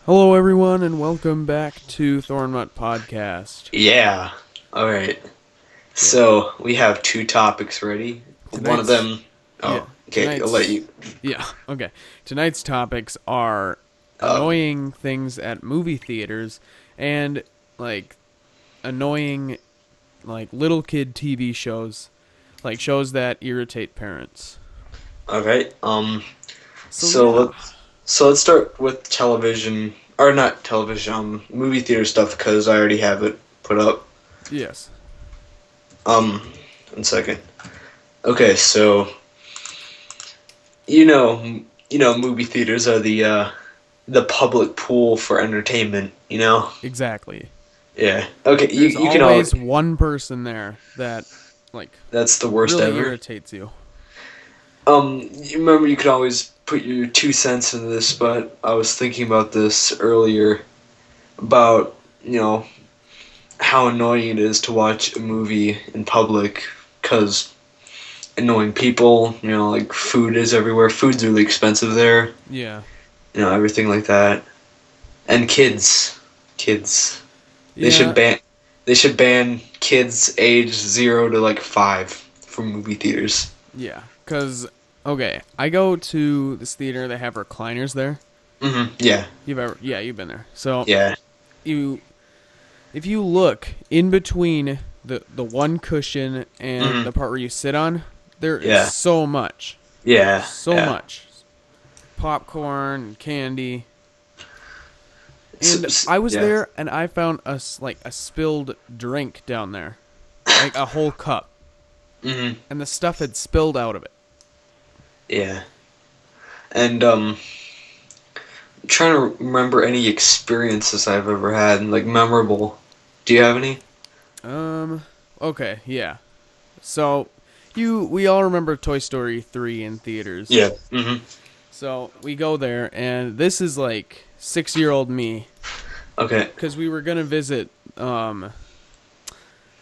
Hello, everyone, and welcome back to ThorinMutt Podcast. Yeah. All right. Yeah, So we have two topics ready. One of tonight's them. yeah Oh, okay. I'll let tonight's you. yeah okay. Tonight's topics are Um. annoying things at movie theaters and like annoying little kid TV shows, like shows that irritate parents. All right. So So yeah, let's start with television or not television. Movie theater stuff because I already have it put up. yes, Um. 1 second. Okay. So you know, movie theaters are the public pool for entertainment. You know. exactly. Yeah. Okay. You There's you can all. always one person there that like That's the worst really ever. irritates you. You remember you could always put your 2 cents into this, but I was thinking about this earlier about, how annoying it is to watch a movie in public because annoying people, like food is everywhere. Food's really expensive there, Yeah, everything like that. And kids. Kids. They should yeah. ban they should ban kids age 0 to like 5 from movie theaters. Yeah, cause okay, I go to this theater. They have recliners there. Yeah. You've been there. So Yeah. you, if you look in between the one cushion and hmm the part where you sit on, there is Yeah. Yeah. so Yeah. much popcorn and candy. And S- I was yeah. there, and I found a spilled drink down there, like a whole cup, hmm and the stuff had spilled out of it. Yeah. And I'm trying to remember any experiences I've ever had, like memorable. Do you have any? Um. Okay. Yeah. So, we all remember Toy Story 3 in theaters. Yeah. So we go there, and this is like 6-year-old me, Okay. because we were gonna visit.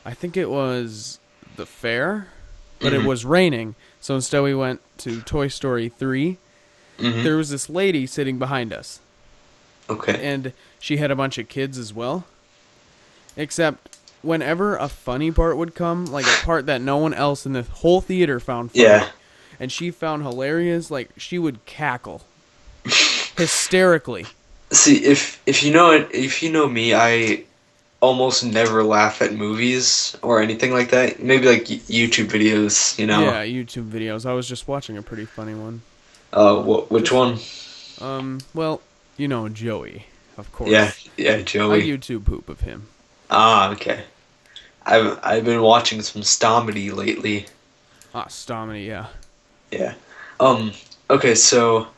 I think it was the fair, but it hmm was raining. So instead, we went to Toy Story 3. hmm There was this lady sitting behind us, Okay. and she had a bunch of kids as well. Except whenever a funny part would come, like a part that no one else in the whole theater found funny, Yeah. and she found hilarious, like she would cackle hysterically. See, if you know me, I almost never laugh at movies or anything like that. Maybe like YouTube videos, you know. Yeah, YouTube videos. I was just watching a pretty funny one. Which Just one? well, Joey, of Yeah, course. yeah, A Joey. YouTube poop of him. Ah, okay. I've been watching some Stomedy lately. Ah, Stomany, yeah. Yeah. Um. Okay, so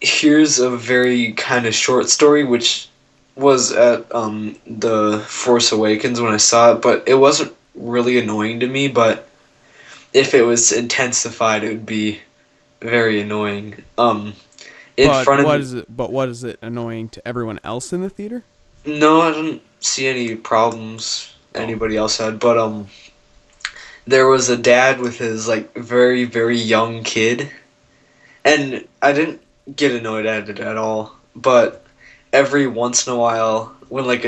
here's a very kind of short story, which was at the Force Awakens when I saw it, but it wasn't really annoying to me. But if it was intensified, it would be very annoying. In But front of what me, is it? But what is it annoying to everyone else in the theater? no, I didn't see any problems Oh, anybody else had, but there was a dad with his like very very young kid, and I didn't get annoyed at it at all. But every once in a while, when like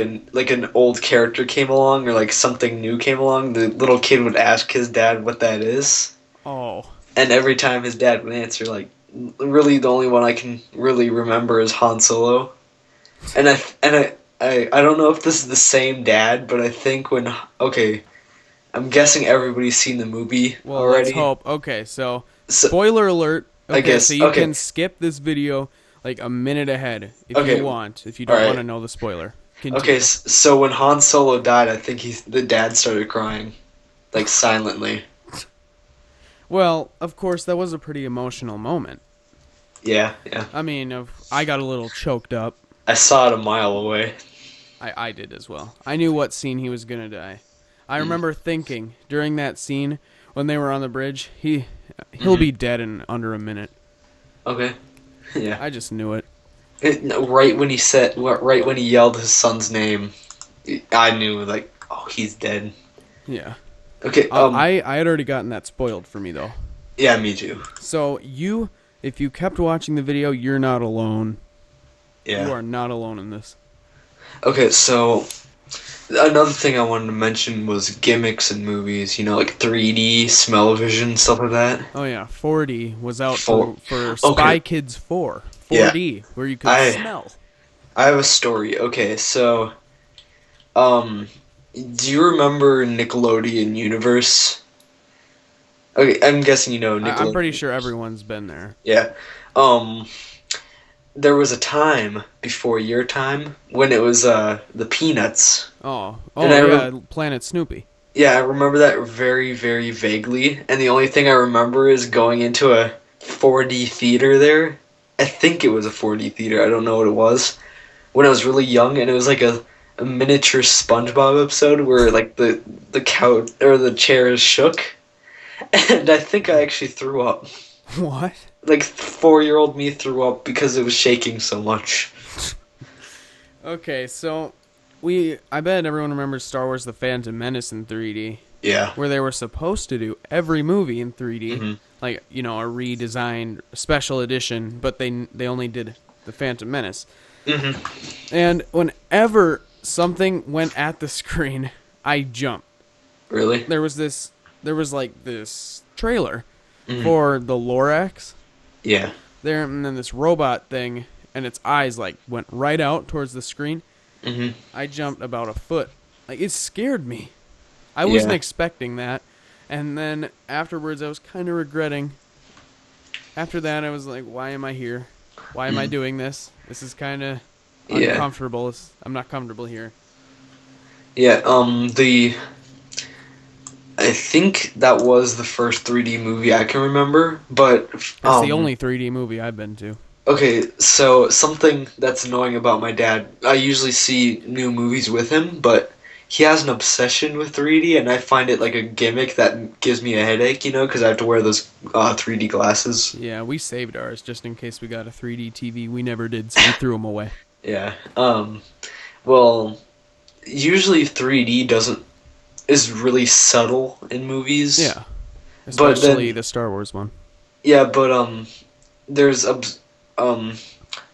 an old character came along or like something new came along, the little kid would ask his dad what that is, oh, and every time his dad would answer like, really the only one I can really remember is Han Solo, and I don't know if this is the same dad, but I think when okay, I'm guessing everybody's seen the movie well, let's already. hope. Okay, so So spoiler alert. I Okay, so guess you okay, can skip this video like a minute ahead if you okay, want, if you all don't want right. to know the spoiler. Okay, Continue. so when Han Solo died, I think the dad started crying, like silently. Well, of course, that was a pretty emotional moment. Yeah, yeah. I mean, I got a little choked up. I saw it a mile away. I did as well. I knew what scene he was gonna die. I Mm. remember thinking during that scene when they were on the bridge, he'll hmm be dead in under a minute. Okay. Yeah. I just knew it. No, right when he said, right when he yelled his son's name, I knew like, oh, he's dead. Yeah. Okay. I had already gotten that spoiled for me though. Yeah, me too. So if you kept watching the video, you're not alone. You Yeah. are not alone in this. Okay, so another thing I wanted to mention was gimmicks in movies. You know, like 3D, smell-o-vision, stuff like that. Oh yeah, 4D was out For for okay, Spy Kids 4. yeah. 4D, where you could I smell. I have a story. Okay, so um, do you remember Nickelodeon Universe? Okay, I'm guessing you know I'm pretty Nickelodeon. sure everyone's been there. Yeah. Um, there was a time before your time when it was the Peanuts, Oh, and oh yeah, Planet Snoopy. yeah, I remember that very, very vaguely. And the only thing I remember is going into a 4D theater there. I think it was a 4D theater. I don't know what it was. When I was really young, and it was like a miniature SpongeBob episode where like the couch or the chairs shook, and I think I actually threw up. What? Like 4-year-old me threw up because it was shaking so much. Okay, so I bet everyone remembers Star Wars: The Phantom Menace in 3D, Yeah. where they were supposed to do every movie in 3D, Hmm. like a redesigned special edition, but they only did The Phantom Menace. Hmm. And whenever something went at the screen, I jumped. Really? There was like this trailer Hmm. for the Lorax Yeah. there, and then this robot thing, and its eyes like went right out towards the screen. Hmm. I jumped about a foot. Like, it scared me. I wasn't Yeah. expecting that. And then afterwards, I was kind of regretting. After that, I was like, why am I here? Why am I doing this? This is kind of Yeah. uncomfortable. I'm not comfortable here. Yeah. The I think that was the first 3D movie I can remember, but That's the only 3D movie I've been to. okay, so something that's annoying about my dad, I usually see new movies with him, but he has an obsession with 3D, and I find it like a gimmick that gives me a headache, you know, because I have to wear those 3D glasses. Yeah, we saved ours just in case we got a 3D TV. We never did, so we threw them away. Yeah. Well, usually 3D doesn't is really subtle in movies. Yeah, But especially then the Star Wars one. yeah, but there's um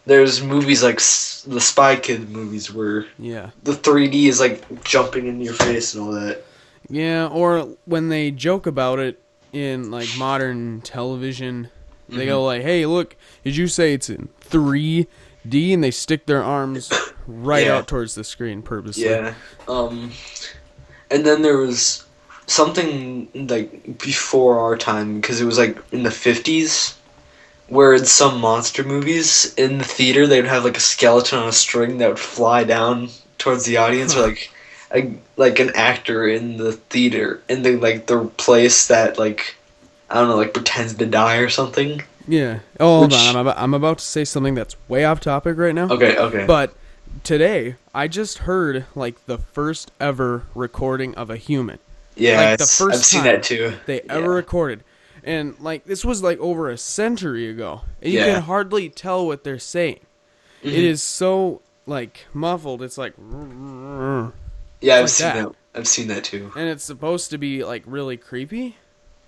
there's movies like the Spy Kid movies where Yeah. the 3D is like jumping in your face and all that. Yeah, or when they joke about it in like modern television, they go like, "Hey, look, did you say it's in 3D?" And they stick their arms right Yeah. out towards the screen purposely. Yeah. And then there was something like before our time because it was like in the 50s where in some monster movies in the theater they would have like a skeleton on a string that would fly down towards the audience or like an actor in the theater in the place that like I don't know like pretends to die or something. Yeah. Oh, hold Which on. I'm about to say something that's way off topic right now. okay. But today, I just heard like the first ever recording of a human. Yeah, Like the first I've seen time that too. they ever recorded. And like this was like over a century ago. And you Yeah. can hardly tell what they're saying. It is so like muffled. It's like Yeah, I've like seen that. that. I've seen that too. and it's supposed to be like really creepy.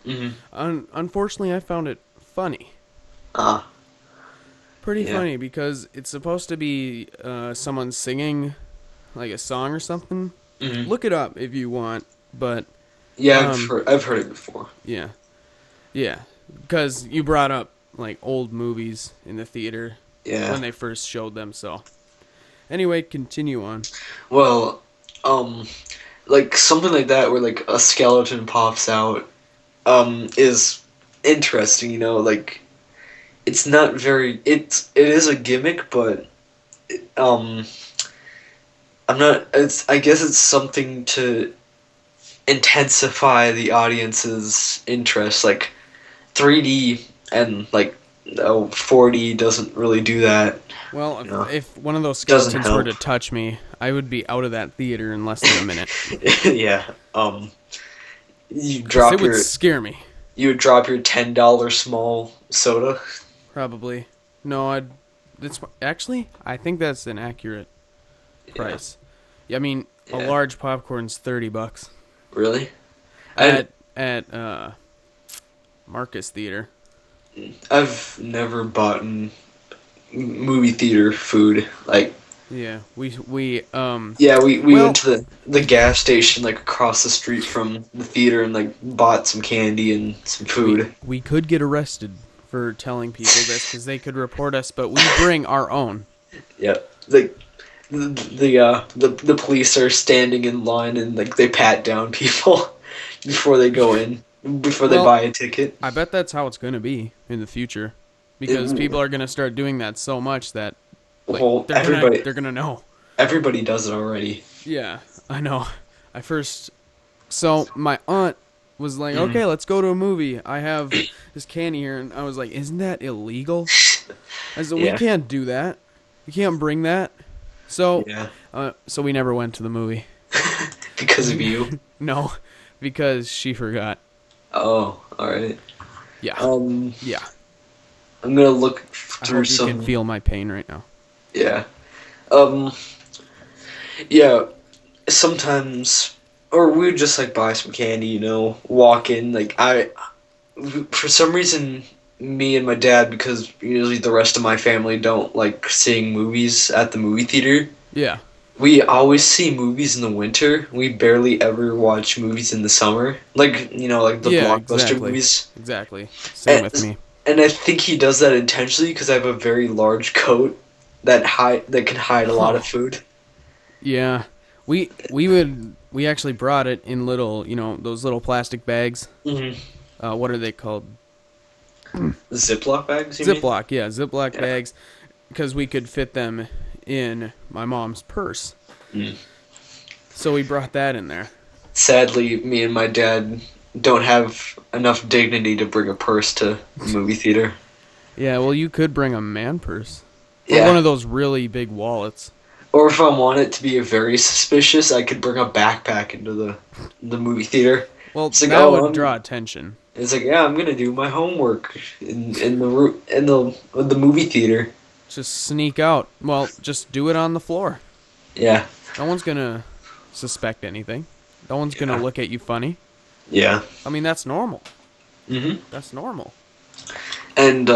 Hmm. Unfortunately, I found it funny. Ah, Pretty yeah. funny because it's supposed to be someone singing like a song or something. Hmm. Look it up if you want, but Yeah, um, I've heard it before. yeah, yeah, because you brought up like old movies in the theater Yeah. when they first showed them. So anyway, continue on. Well, like something like that where like a skeleton pops out, is interesting. You know, like it's not very. It is a gimmick, but um, I'm not. It's I guess it's something to intensify the audience's interest. Like 3D and like 4D doesn't really do that. Well, You know, if one of those doesn't skeletons were help. to touch me, I would be out of that theater in less than a minute. Yeah. You 'Cause drop it would your scare me. you would drop your $10 small soda. Probably. No, I'd. It's actually. I think that's an accurate price. Yeah, I mean, a Yeah. large popcorn's $30 Really? at Marcus Theater. I've never bought movie theater food. Like, Yeah, we yeah, we well, went to the gas station like across the street from the theater and like bought some candy and some food. we could get arrested for telling people this because they could report us, but we bring our own. Yeah, like the police are standing in line and like they pat down people before they go in, before they Well, buy a ticket. I bet that's how it's going to be in the future, because people are going to start doing that so much that like Well, they're gonna know. everybody does it already. Yeah, I know. So my aunt was like, "Okay, let's go to a movie. I have this candy here," and I was like, "Isn't that illegal?" I said, "We Yeah. can't do that. You can't bring that." So, Yeah, so we never went to the movie. because of you. No, because she forgot. Oh, all right. Yeah, yeah. I'm gonna look I through hope you some. can feel my pain right now. Yeah. Um. Yeah. Sometimes, or we would just like buy some candy. Walk in. Like for some reason, me and my dad, because usually the rest of my family don't like seeing movies at the movie theater. Yeah, We always see movies in the winter. We barely ever watch movies in the summer. Like, like the yeah, blockbuster movies. exactly. Same with me. And I think he does that intentionally because I have a very large coat that can hide a lot of food. Yeah, we actually brought it in little, those little plastic bags. Mm-hmm. What are they called? Ziploc bags, you mean? Ziploc, yeah, Ziploc Yeah. bags, because we could fit them in my mom's purse. Mm. So we brought that in there. Sadly, me and my dad don't have enough dignity to bring a purse to the movie theater. Yeah, well, you could bring a man purse. Or Yeah. one of those really big wallets. Or if I want it to be very suspicious, I could bring a backpack into the movie theater. Well, It's like, that oh, would draw attention. It's like, yeah, I'm gonna do my homework in the movie theater. Just sneak out. Well, just do it on the floor. Yeah, No one's gonna suspect anything. No one's gonna Yeah. look at you funny. yeah. I mean, that's normal. Mhm. That's normal. And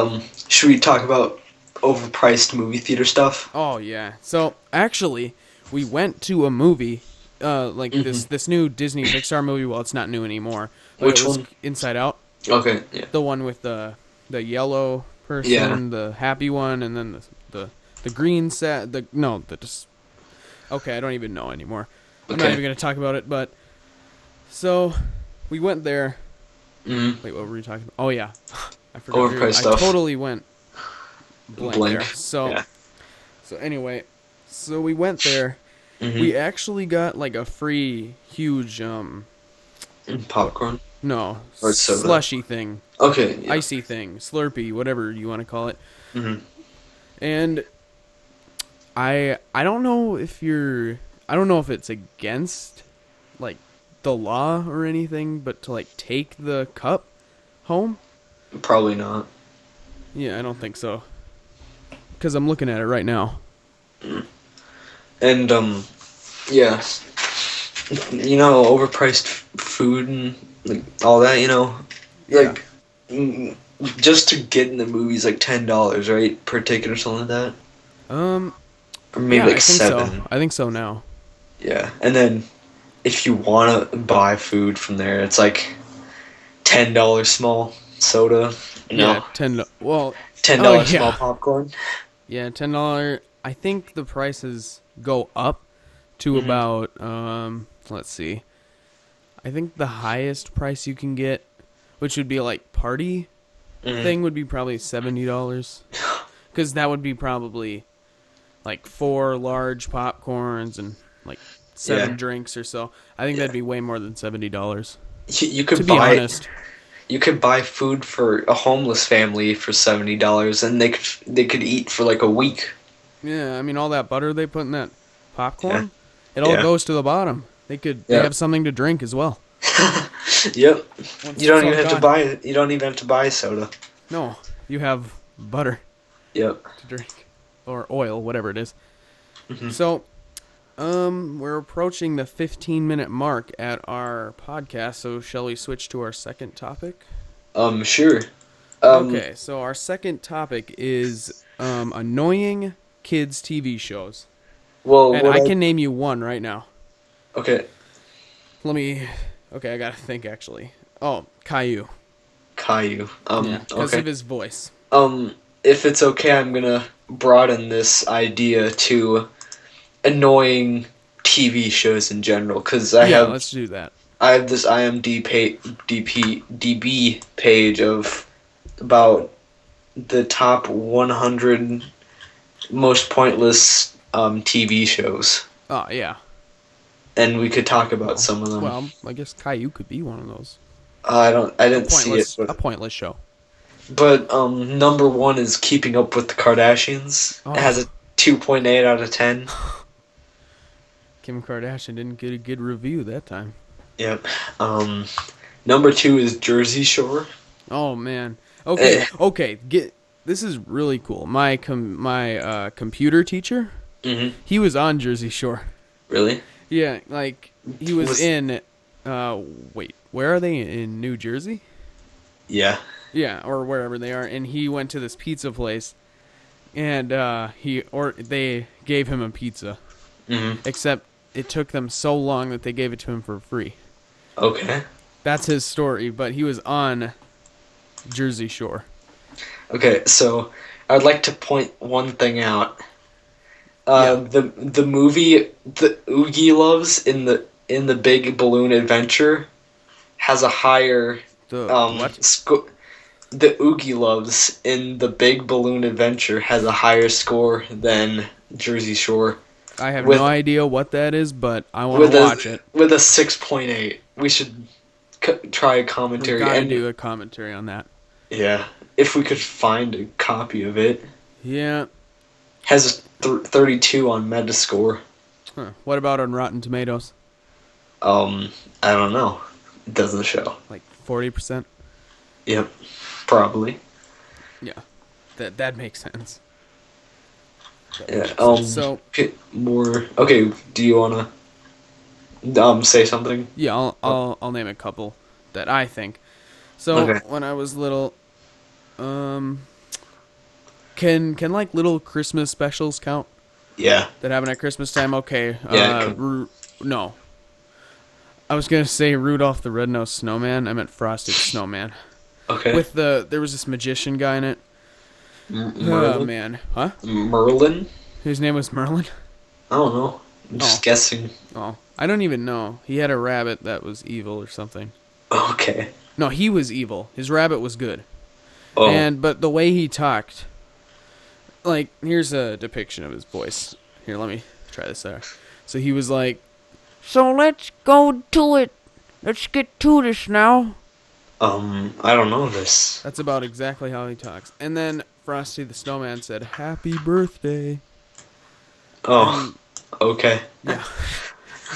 should we talk about overpriced movie theater stuff? Oh yeah. So actually, we went to a movie, like this new Disney Pixar movie. Well, it's not new anymore. But Which it was one? Inside Out, Okay, yeah. the one with the yellow person, Yeah. the happy one, and then the green set. Okay, I don't even know anymore. I'm not Okay. even gonna talk about it. But so we went there. Mhm. Wait, what were we talking about? Oh yeah, I forgot. Overpriced I stuff. totally went blank there. Yeah. So anyway, so we went there. Mhm. We actually got like a free huge Popcorn no or soda. slushy thing, Okay. Yeah. icy thing, Slurpee, whatever you want to call it. Mhm. And I don't know if it's against like the law or anything, but to like take the cup home. Probably not. Yeah, I don't think so. Because I'm looking at it right now. And yeah. Overpriced food and like all that. Like just to get in the movies like $10, right, per ticket or something like that. Or maybe Yeah, like I think $7. so. I think so now. Yeah, and then if you want to buy food from there, it's like $10 small soda. Yeah, Well, $10 oh, yeah. small popcorn. Yeah, $10. I think the prices go up to about let's see. I think the highest price you can get, which would be like party thing, would be probably $70. Because that would be probably like 4 large popcorns and like 7 drinks or so. I think that'd be way more than $70. You could To be buy honest. you could buy food for a homeless family for $70, and they could eat for like a week. Yeah, I mean all that butter they put in that popcorn, it all Yeah. goes to the bottom. They Yeah. have something to drink as well. Yep. Once You don't it's all even have to gone. buy it. You don't even have to buy soda. No, you have butter Yep. to drink or oil, whatever it is. Mhm. So, we're approaching the 15-minute mark at our podcast. So, shall we switch to our second topic? Sure. Okay, so our second topic is annoying kids TV shows, Well, and I can name you one right now. Okay. Let me. Okay, I gotta think actually. Oh, Caillou. Caillou. Yeah, because Okay. of his voice. If it's okay, I'm gonna broaden this idea to annoying TV shows in general, because Yeah, let's do that. I have this DB page of about the top 100 most pointless TV shows, Oh yeah. and we could talk about Well, some of them. well, I guess Caillou could be one of those. I A didn't see it, pointless, a pointless show. but number one is Keeping Up with the Kardashians. It has a Oh, 2.8 out of 10. Kim Kardashian didn't get a good review that time. Yep. Number two is Jersey Shore. Oh man. Eh. Okay. This is really cool. My computer teacher, Mhm. he was on Jersey Shore. Really? Yeah, like he was in. Wait, where are they in New Jersey? Yeah. Yeah, or wherever they are, and he went to this pizza place, and they gave him a pizza, Mhm. except it took them so long that they gave it to him for free. Okay. That's his story, but he was on Jersey Shore. Okay, so I'd like to point one thing out. The movie the Oogie Loves in the Big Balloon Adventure has a higher The what? The Oogie Loves in the Big Balloon Adventure has a higher score than Jersey Shore I have with no idea what that is, but I want to watch it. with a 6.8. We should try a We commentary gotta and do a commentary on that. yeah, if we could find a copy of it. Yeah. Has a 32 on Metascore. Huh. What about on Rotten Tomatoes? I don't know. It doesn't show. Like 40%? Yep, probably. Yeah. That makes sense. Yeah. So More. Okay. Do you wanna say something? yeah, I'll name a couple that I think. So Okay. when I was little, can like little Christmas specials count Yeah. that happen at Christmas time? Okay. Yeah. No. I was gonna say Rudolph the Red-Nosed Snowman. I meant Frosty the Snowman. Okay. There was this magician guy in it. Oh Merlin. man, huh? Merlin. His name was Merlin. I don't know. I'm just guessing. Oh, I don't even know. He had a rabbit that was evil or something. Okay. No, he was evil. His rabbit was good. Oh. But the way he talked, like, here's a depiction of his voice. Here, let me try this out. So he was like, "So let's go to it. Let's get to this now." I don't know this. That's about exactly how he talks. And then Frosty the Snowman said, "Happy birthday." Oh. Okay. Yeah.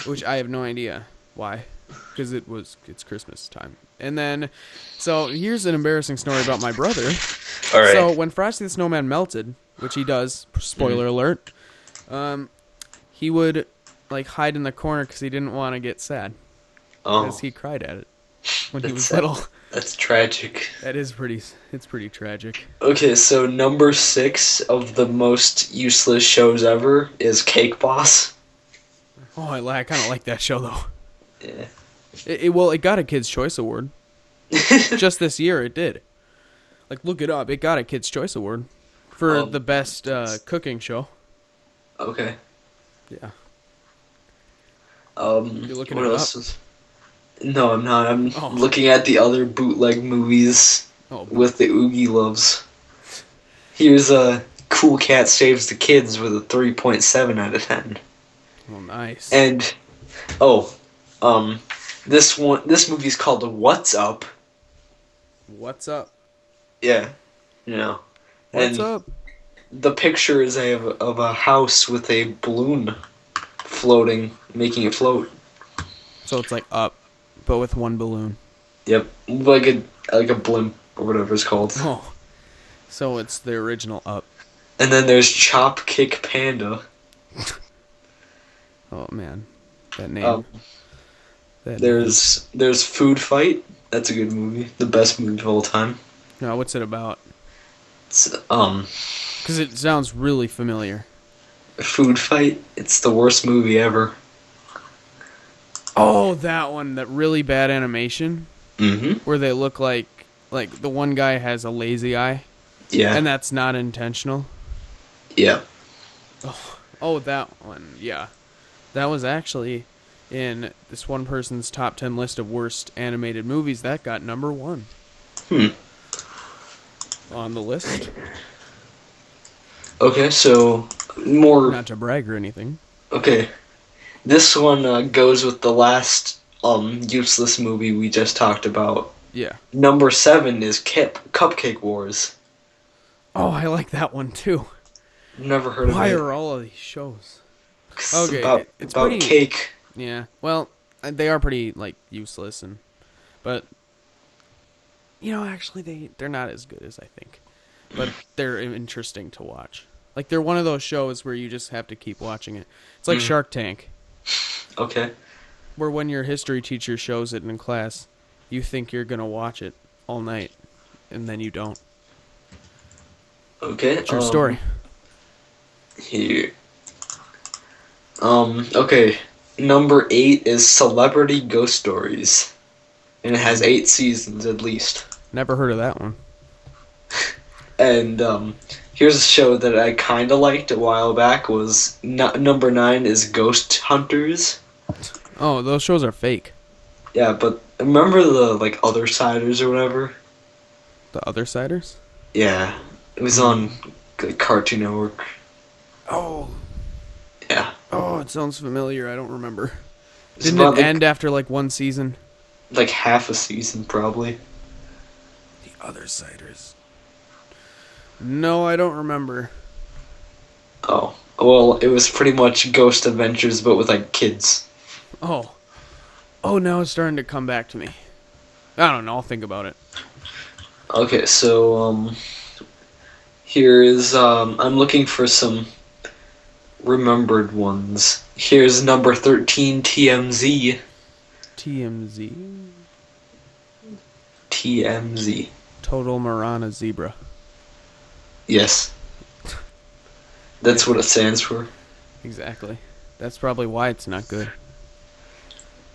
Which I have no idea why. Because it's Christmas time. And then, so here's an embarrassing story about my brother. All right. So when Frosty the Snowman melted, which he does, spoiler alert, he would like hide in the corner because he didn't want to get sad. Because he cried at it when he was little. That's tragic. It's pretty tragic. Okay, so number 6 of the most useless shows ever is Cake Boss. Oh, I kind of like that show though. Yeah. It got a Kids' Choice Award. Just this year it did. Like, look it up. It got a Kids' Choice Award for the best cooking show. Okay. Yeah. You looking what it else up? is... No, I'm not. I'm looking at the other bootleg movies with the Oogie Loves. Here's a Cool Cat Saves the Kids with a 3.7 out of 10. Oh, nice. And this movie's called What's Up. What's up? Yeah, you know. What's and up? The picture is of a house with a balloon floating, making it float. So it's like Up, but with one balloon. Yep, like a blimp or whatever it's called. Oh, so it's the original Up. And then there's Chop Kick Panda. Oh man, that name. There's Food Fight. That's a good movie. The best movie of all time. No, what's it about? It's Because it sounds really familiar. Food Fight. It's the worst movie ever. Oh, that one. That really bad animation. Mm-hmm. Where they look like the one guy has a lazy eye. Yeah. And that's not intentional. Yeah. Oh, that one. Yeah. That was actually in this one person's top 10 list of worst animated movies. That got number 1. On the list. Okay, so more. Not to brag or anything. Okay, this one goes with the last useless movie we just talked about. Yeah. Number 7 is Cupcake Wars. Oh, I like that one too. Never heard of it. Why are all of these shows? Okay, it's about pretty, cake. Yeah. Well, they are pretty useless but actually they're not as good as I think. But they're interesting to watch. They're one of those shows where you just have to keep watching it. It's like Shark Tank. Okay. Where when your history teacher shows it in class, you think you're going to watch it all night, and then you don't. Okay. True story. Here. Okay. Number 8 is Celebrity Ghost Stories. And it has 8 seasons at least. Never heard of that one. And here's a show that I kind of liked a while back. Was number 9 is Ghost Hunters. Oh, those shows are fake. Yeah, but remember the Other Siders or whatever? The Other Siders? Yeah, it was on Cartoon Network. Oh. Yeah. Oh, it sounds familiar. I don't remember. It's Didn't about, it end after one season? Half a season probably. The Other Siders. No, I don't remember. Oh. Well, it was pretty much Ghost Adventures, but with kids. Oh. Oh, now it's starting to come back to me. I don't know. I'll think about it. Okay, so, here is, I'm looking for some remembered ones. Here's number 13, TMZ. TMZ? TMZ. Total Marana Zebra. Yes. That's what it stands for. Exactly. That's probably why it's not good.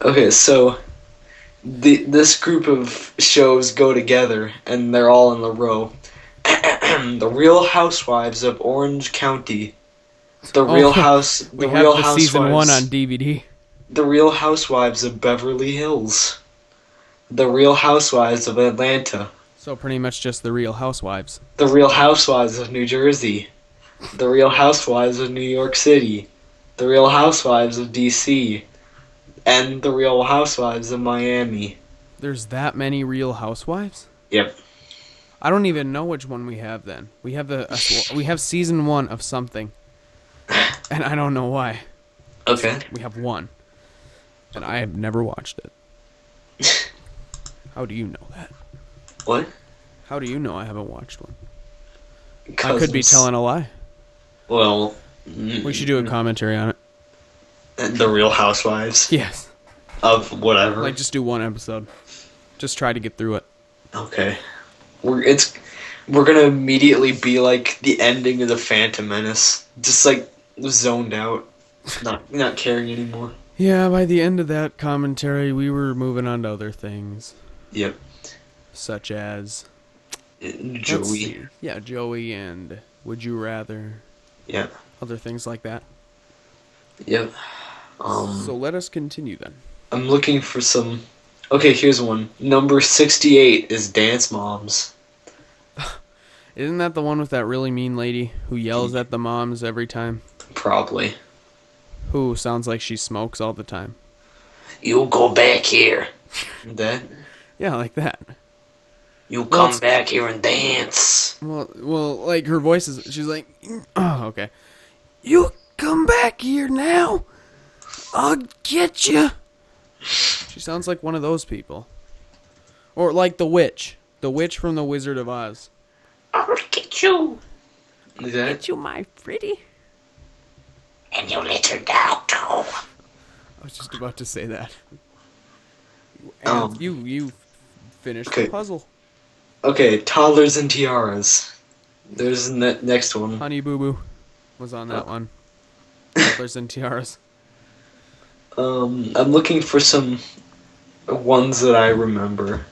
Okay, so this group of shows go together, and they're all in a row. The Real Housewives of Orange County. The Real Housewives. We have the season 1 on DVD. The Real Housewives of Beverly Hills. The Real Housewives of Atlanta. So pretty much just the Real Housewives. The Real Housewives of New Jersey. The Real Housewives of New York City. The Real Housewives of DC. And The Real Housewives of Miami. There's that many Real Housewives? Yep. I don't even know which one we have then. We have we have season 1 of something. And I don't know why. Okay. We have 1. And I have never watched it. How do you know that? What? How do you know I haven't watched one? Cousins. I could be telling a lie. Well, we should do a commentary on it. The Real Housewives Yes. of whatever. Just do one episode. Just try to get through it. Okay. We're gonna immediately be like the ending of the Phantom Menace, just zoned out, not caring anymore. Yeah, by the end of that commentary, we were moving on to other things. Yep. Such as Joey. Yeah, Joey and Would You Rather. Yeah. Other things like that. Yep. So let us continue then. I'm looking for some. Okay, here's one. Number 68 is Dance Moms. Isn't that the one with that really mean lady who yells at the moms every time? Probably. Who sounds like she smokes all the time. You go back here. That? Yeah, like that. You come back here and dance. Well, her voice is... She's like... Oh, okay. You come back here now. I'll get you. She sounds like one of those people. Or like the witch. The witch from The Wizard of Oz. I'll get you. Is that? Get you, my pretty. And your little dog, too. I was just about to say that. And you finished the puzzle. Okay, Toddlers and Tiaras. There's next one. Honey Boo Boo was on that one. Peppers and Tiaras. I'm looking for some ones that I remember.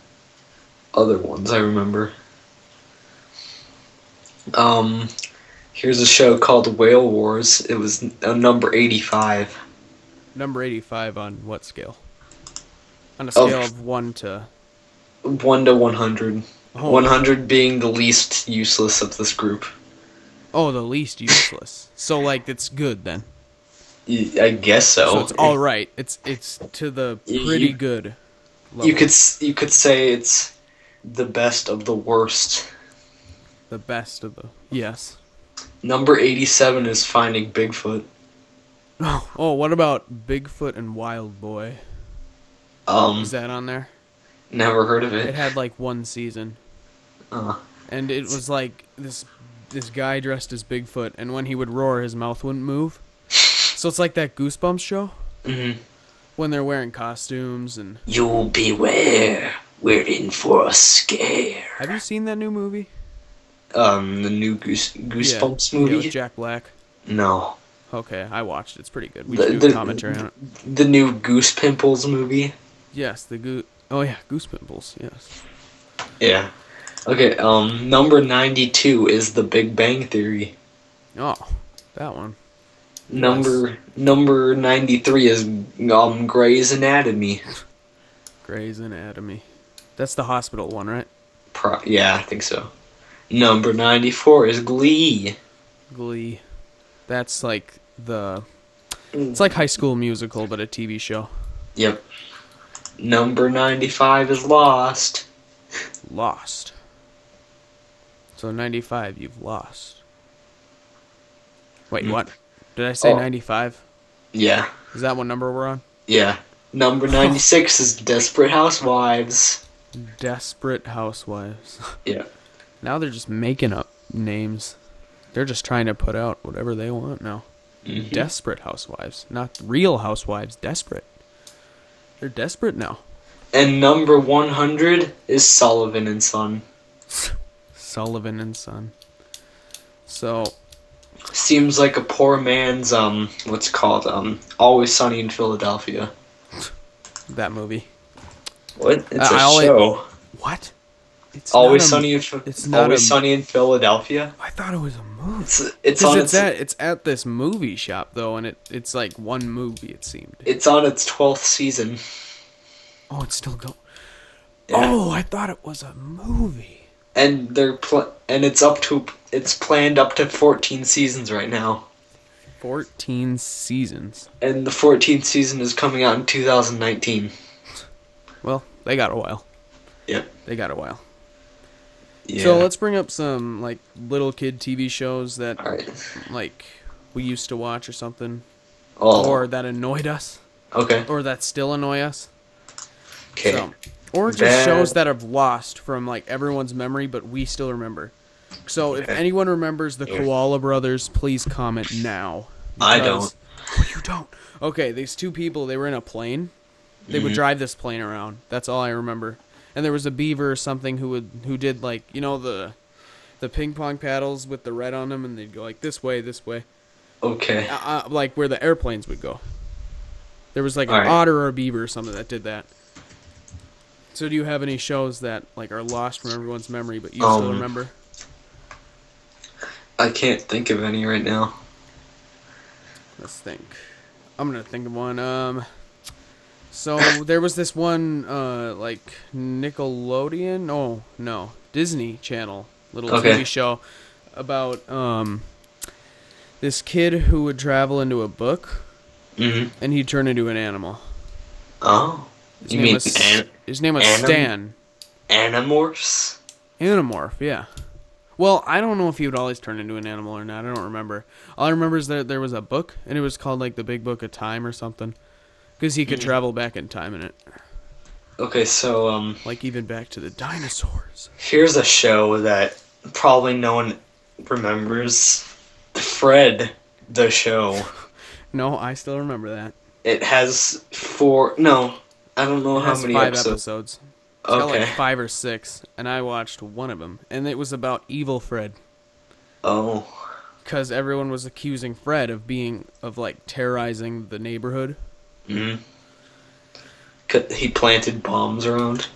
Other ones I remember. Here's a show called Whale Wars. It was number 85. Number 85 on what scale? On a scale of 1 to... 1 to 100. Oh. 100 being the least useless of this group. Oh, the least useless. So, like, it's good then. I guess so. So it's all right. It's to the pretty good level. You could say it's the best of the worst. The best of the... Yes. Number 87 is Finding Bigfoot. Oh, what about Bigfoot and Wild Boy? Is that on there? Never heard of it. It had like one season. And it was like this guy dressed as Bigfoot, and when he would roar, his mouth wouldn't move. So it's like that Goosebumps show. Mm-hmm. When they're wearing costumes and... You beware. We're in for a scare. Have you seen that new movie? The new Goosebumps movie? Yeah, with Jack Black. No. Okay, I watched it. It's pretty good. We should do a commentary on it. The new Goose Pimples movie? Yes, Oh yeah, Goose Pimples, yes. Yeah. Okay, number 92 is The Big Bang Theory. Oh, that one. Number 93 is Grey's Anatomy. Grey's Anatomy. That's the hospital one, right? Yeah, I think so. Number 94 is Glee. Glee. That's like it's like High School Musical, but a TV show. Yep. Number 95 is Lost. Lost. So 95, you've lost. Wait, what? Did I say 95? Yeah. Is that what number we're on? Yeah. Number 96 is Desperate Housewives. Desperate Housewives. Yeah. Now they're just making up names. They're just trying to put out whatever they want now. Mm-hmm. Desperate Housewives. Not Real Housewives. Desperate. They're desperate now. And number 100 is Sullivan and Son. Sullivan and Son. So... Seems like a poor man's, what's it called? Always Sunny in Philadelphia. That movie. What? It's a show. What? It's Always Sunny in Philadelphia? I thought it was a movie. It's at this movie shop, though, and it's like one movie, it seemed. It's on its 12th season. Oh, it's still going. Yeah. Oh, I thought it was a movie. And it's planned up to 14 seasons right now. 14 seasons. And the 14th season is coming out in 2019. Well, they got a while. Yep. They got a while. Yeah. So let's bring up some like little kid TV shows that like we used to watch or something. Oh. Or that annoyed us. Okay. Or that still annoy us. Okay. So, or just shows that have lost from like everyone's memory, but we still remember. So if anyone remembers the Koala Brothers, please comment now. I don't. Oh, you don't? Okay, these two people, they were in a plane. They would drive this plane around. That's all I remember. And there was a beaver or something who did like, you know, the ping pong paddles with the red on them, and they'd go like this way. Okay. Like where the airplanes would go. There was like an otter or a beaver or something that did that. So do you have any shows that like are lost from everyone's memory, but you still remember? I can't think of any right now. Let's think. I'm gonna think of one. So there was this one, like Nickelodeon. Oh no, Disney Channel little TV show about this kid who would travel into a book, and he'd turn into an animal. Oh, his name was Stan. Animorphs? Animorph, yeah. Well, I don't know if he would always turn into an animal or not. I don't remember. All I remember is that there was a book, and it was called like the Big Book of Time or something, because he could travel back in time in it. Okay, so like even back to the dinosaurs. Here's a show that probably no one remembers. Fred, the show. No, I still remember that. It has I don't know how many 5 episodes. It's got Okay. like 5 or 6, and I watched one of them, and it was about evil Fred. Oh. because everyone was accusing Fred of like terrorizing the neighborhood. Mm-hmm. He planted bombs around.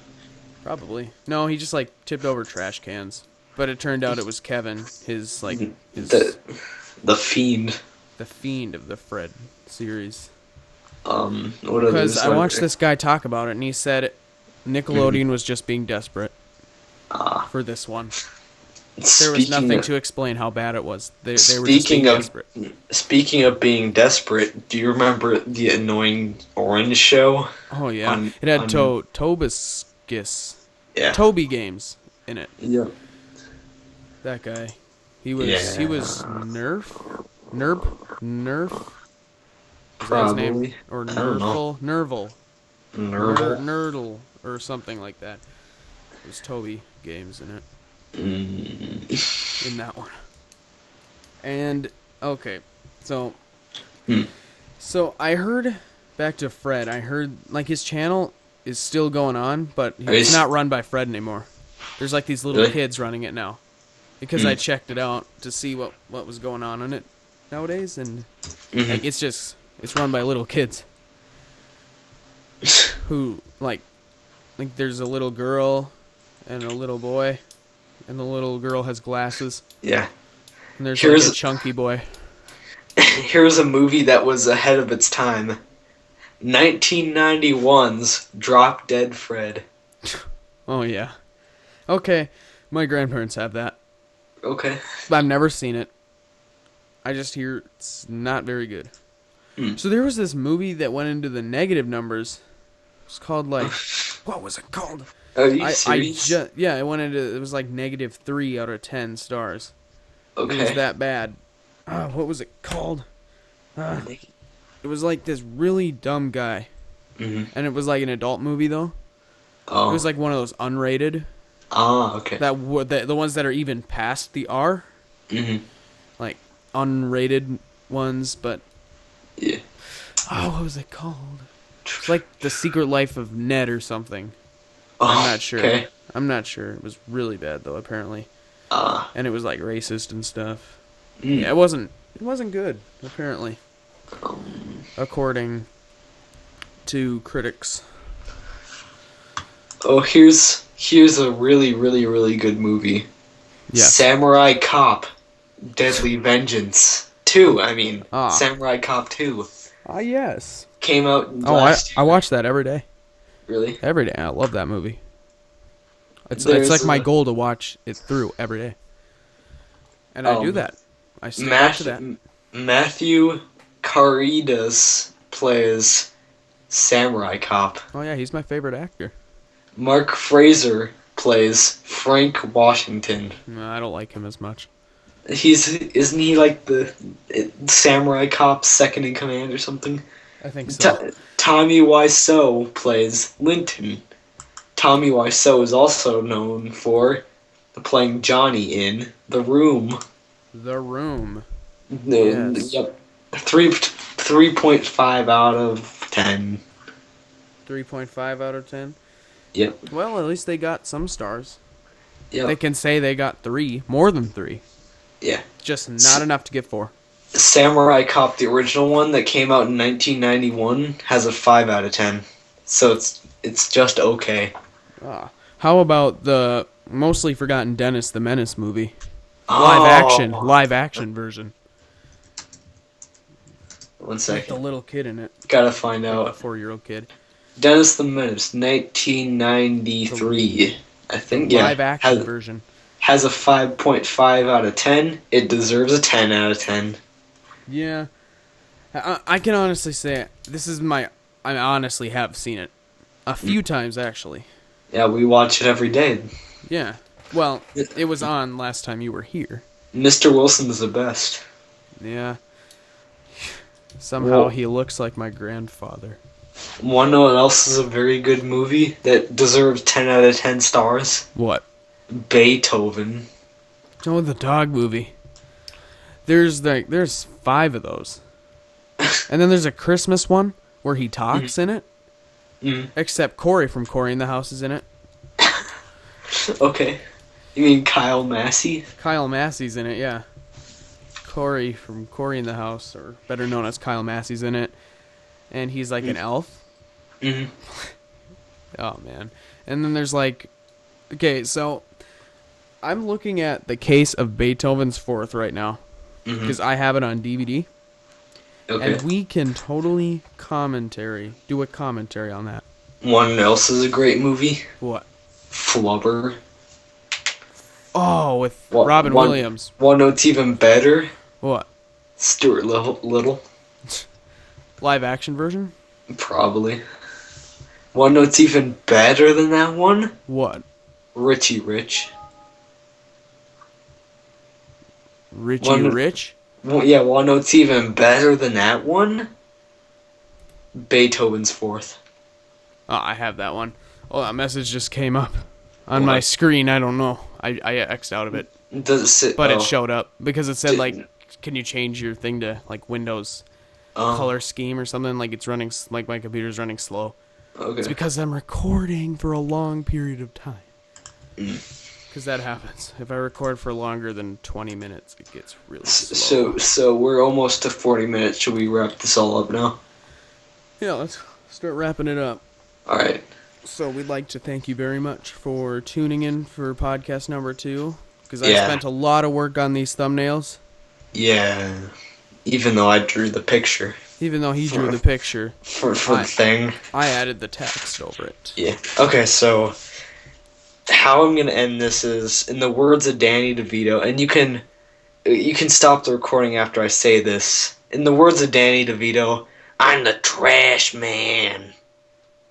Probably. No, he just like tipped over trash cans. But it turned out it was Kevin, his The the fiend. the fiend of the Fred series. What Because others? I watched this guy talk about it, and he said Nickelodeon was just being desperate for this one. There was nothing to explain how bad it was. They were just being desperate. Speaking of being desperate, do you remember the annoying Orange show? Oh yeah, it had Toby Games in it. Yeah. That guy, he was Nerf. Is that his name? Probably. Or I don't know. Nerval, Nerdle, or something like that. There's Toby Games in it. In that one. And okay, so I heard, back to Fred. I heard like his channel is still going on, but it's not run by Fred anymore. There's like these little kids running it now, because I checked it out to see what was going on in it nowadays, and like it's run by little kids who like there's a little girl and a little boy, and the little girl has glasses. Yeah. And there's like a chunky boy. Here's a movie that was ahead of its time. 1991's Drop Dead Fred. Oh yeah. Okay, my grandparents have that. Okay. I've never seen it. I just hear it's not very good. So there was this movie that went into the negative numbers. It's called like, what was it called? Are you serious? It went into, it was like -3 out of 10 stars. Okay. It was that bad. What was it called? It was like this really dumb guy. And it was like an adult movie though. Oh. It was like one of those unrated. Okay. The ones that are even past the R. Like unrated ones, but yeah. what was it called? It's like The Secret Life of Ned or something. Oh, I'm not sure. Okay. I'm not sure. It was really bad though, apparently. And it was like racist and stuff. Yeah, it wasn't good, apparently. According to critics. Oh, here's a really, really, really good movie. Yeah. Samurai Cop, Deadly Vengeance 2. I mean, Samurai Cop 2. Yes. Came out last year. I watch that every day. Really? Every day. I love that movie. It's like my goal to watch it through every day. And I do that. I stick to that. Matthew Caridas plays Samurai Cop. Oh yeah, he's my favorite actor. Mark Fraser plays Frank Washington. No, I don't like him as much. Isn't he like the Samurai Cop's second in command or something? I think so. Tommy Wiseau plays Linton. Tommy Wiseau is also known for playing Johnny in The Room. The Room. Yes. Yep. 3.5 out of 10. 3.5 out of 10? Yep. Well, at least they got some stars. Yep. They can say they got 3. More than 3. Yeah. Just not enough to get 4. Samurai Cop, the original one that came out in 1991, has a 5 out of 10. So it's just okay. How about the mostly forgotten Dennis the Menace movie? Live action version. 1 second. With the little kid in it. Gotta find out. A 4-year-old kid. Dennis the Menace, 1993. I think, yeah. Live action version. Has a 5.5 out of 10. It deserves a 10 out of 10. Yeah. I can honestly say, I honestly have seen it. A few times, actually. Yeah, we watch it every day. Yeah. Well, it was on last time you were here. Mr. Wilson's the best. Yeah. Somehow he looks like my grandfather. Wanna know what else is a very good movie that deserves 10 out of 10 stars? What? Beethoven. Oh, the dog movie. There's 5 of those. And then there's a Christmas one where he talks in it. Except Corey from Corey in the House is in it. Okay. You mean Kyle Massey? Kyle Massey's in it, yeah. Corey from Corey in the House, or better known as Kyle Massey's in it, and he's like an elf. Hmm. Oh man! And then there's like, okay, so I'm looking at the case of Beethoven's Fourth right now because I have it on DVD, Okay. and we can totally do a commentary on that. One else is a great movie. What? Flubber. Oh, with Robin Williams. One note's even better. What? Stuart Little. Live action version? Probably. One note's even better than that one. What? Richie Rich. Richie Rich? Well, yeah, one note's even better than that one. Beethoven's Fourth. Oh, I have that one. Oh, that message just came up on my screen. I don't know. I X'd out of it. Does it sit? But it showed up because it said, like, can you change your thing to, like, Windows color scheme or something? Like, it's running, like, my computer's running slow. Okay. It's because I'm recording for a long period of time. Because that happens. If I record for longer than 20 minutes, it gets really slow. So we're almost to 40 minutes. Should we wrap this all up now? Yeah, let's start wrapping it up. All right. So we'd like to thank you very much for tuning in for podcast number 2. Because I spent a lot of work on these thumbnails. Yeah. Even though I drew the picture. Even though he drew the picture. For the thing. I added the text over it. Yeah. Okay, so how I'm going to end this is in the words of Danny DeVito, and you can stop the recording after I say this. In the words of Danny DeVito, I'm the trash man.